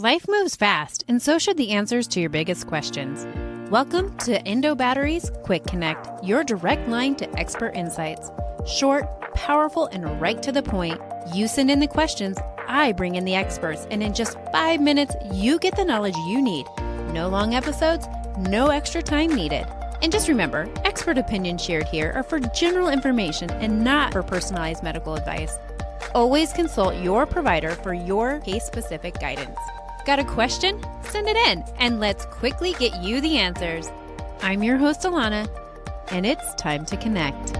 Life moves fast, and so should the answers to your biggest questions. Welcome to Endo Battery's Quick Connect, your direct line to expert insights. Short, powerful, and right to the point. You send in the questions, I bring in the experts, and in just 5 minutes, you get the knowledge you need. No long episodes, no extra time needed. And just remember, expert opinions shared here are for general information and not for personalized medical advice. Always consult your provider for your case-specific guidance. Got a question? Send it in, and let's quickly get you the answers. I'm your host, Alana, and it's time to connect.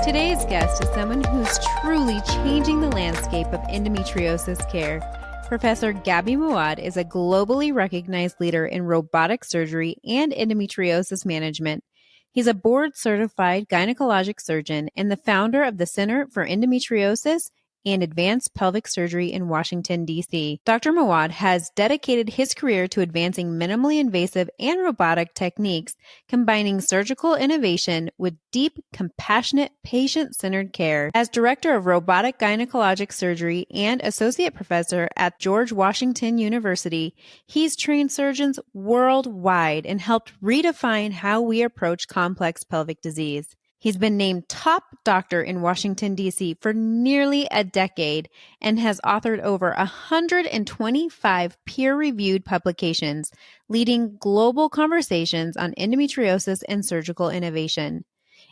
Today's guest is someone who's truly changing the landscape of endometriosis care. Professor Gaby Moawad is a globally recognized leader in robotic surgery and endometriosis management. He's a board-certified gynecologic surgeon and the founder of the Center for Endometriosis and Advanced Pelvic Surgery in Washington, D.C. Dr. Moawad has dedicated his career to advancing minimally invasive and robotic techniques, combining surgical innovation with deep, compassionate, patient-centered care. As Director of Robotic Gynecologic Surgery and Associate Professor at George Washington University, he's trained surgeons worldwide and helped redefine how we approach complex pelvic disease. He's been named top doctor in Washington, D.C. for nearly a decade and has authored over 125 peer-reviewed publications, leading global conversations on endometriosis and surgical innovation.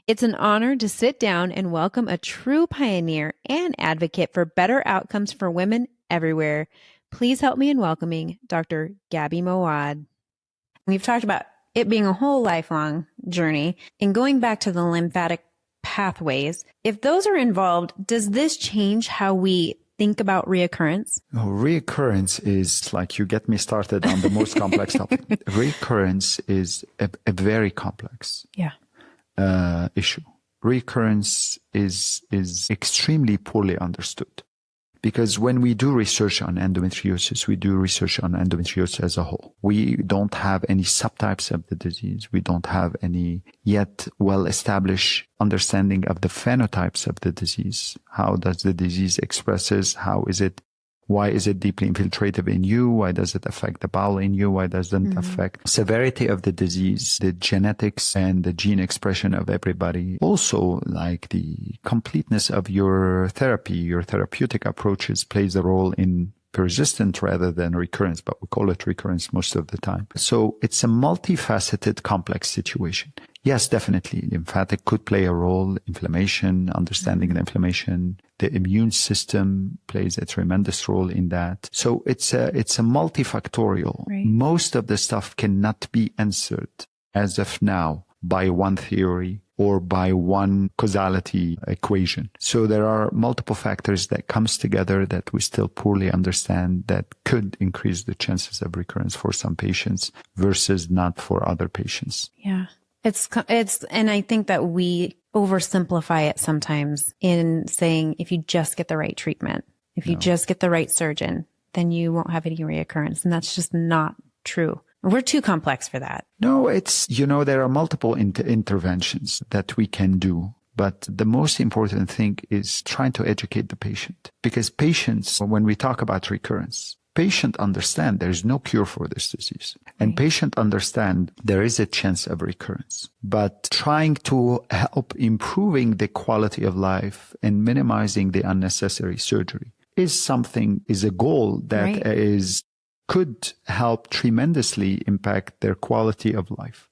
It's an honor to sit down and welcome a true pioneer and advocate for better outcomes for women everywhere. Please help me in welcoming Dr. Gaby Moawad. We've talked about it being a whole lifelong journey. And going back to the lymphatic pathways, if those are involved, does this change how we think about reoccurrence? Oh, reoccurrence is like, you get me started on the most complex topic. Recurrence is a very complex issue. Recurrence is extremely poorly understood. Because when we do research on endometriosis, we do research on endometriosis as a whole. We don't have any subtypes of the disease. We don't have any yet well-established understanding of the phenotypes of the disease. How does the disease expresses? How is it? Why is it deeply infiltrative in you? Why does it affect the bowel in you? Why doesn't it affect severity of the disease, the genetics and the gene expression of everybody? Also, like the completeness of your therapy, your therapeutic approaches plays a role in persistent rather than recurrence, but we call it recurrence most of the time. So it's a multifaceted, complex situation. Yes, definitely. Lymphatic could play a role. Inflammation, understanding the inflammation, the immune system plays a tremendous role in that. So it's a multifactorial. Right. Most of the stuff cannot be answered as of now by one theory or by one causality equation. So there are multiple factors that comes together that we still poorly understand that could increase the chances of recurrence for some patients versus not for other patients. Yeah. It's, and I think that we oversimplify it sometimes in saying, if you just get the right treatment, if you just get the right surgeon, then you won't have any reoccurrence. And that's just not true. We're too complex for that. No, it's, there are multiple interventions that we can do. But the most important thing is trying to educate the patient. Because patients, when we talk about recurrence, patient understand there is no cure for this disease. And patient understand there is a chance of recurrence. But trying to help improving the quality of life and minimizing the unnecessary surgery is a goal that could help tremendously impact their quality of life.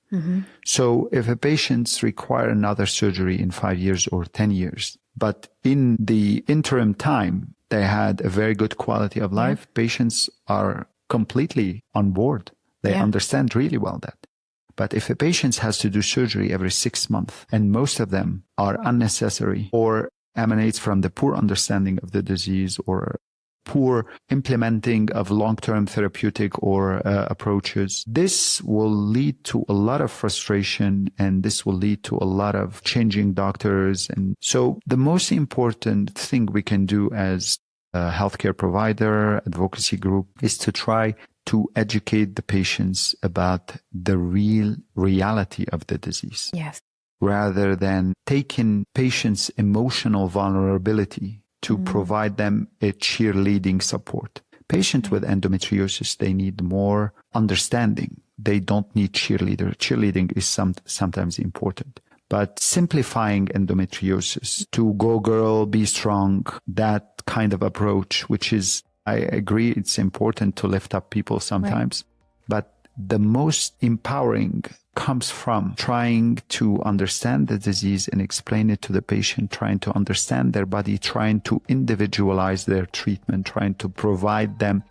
So if a patients require another surgery in 5 years or 10 years, but in the interim time, they had a very good quality of life, patients are completely on board. They understand really well that. But if a patient has to do surgery every 6 months, and most of them are unnecessary or emanates from the poor understanding of the disease or poor implementing of long-term therapeutic or approaches, this will lead to a lot of frustration, and this will lead to a lot of changing doctors. And so the most important thing we can do as a healthcare provider, advocacy group, is to try to educate the patients about the real reality of the disease. Yes. Rather than taking patients' emotional vulnerability to provide them a cheerleading support. Patients with endometriosis, they need more understanding. They don't need cheerleader. Cheerleading is sometimes important. But simplifying endometriosis to go girl, be strong, that kind of approach, which is, I agree, it's important to lift up people sometimes. Right. But the most empowering comes from trying to understand the disease and explain it to the patient, trying to understand their body, trying to individualize their treatment, trying to provide them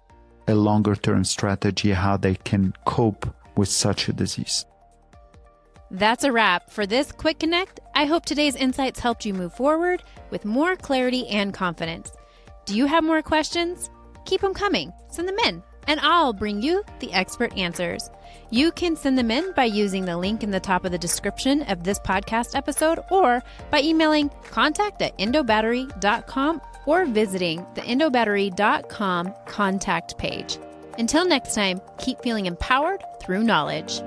a longer-term strategy how they can cope with such a disease. That's a wrap for this Quick Connect. I hope today's insights helped you move forward with more clarity and confidence. Do you have more questions? Keep them coming. Send them in, and I'll bring you the expert answers. You can send them in by using the link in the top of the description of this podcast episode or by emailing contact@endobattery.com or visiting the endobattery.com contact page. Until next time, keep feeling empowered through knowledge.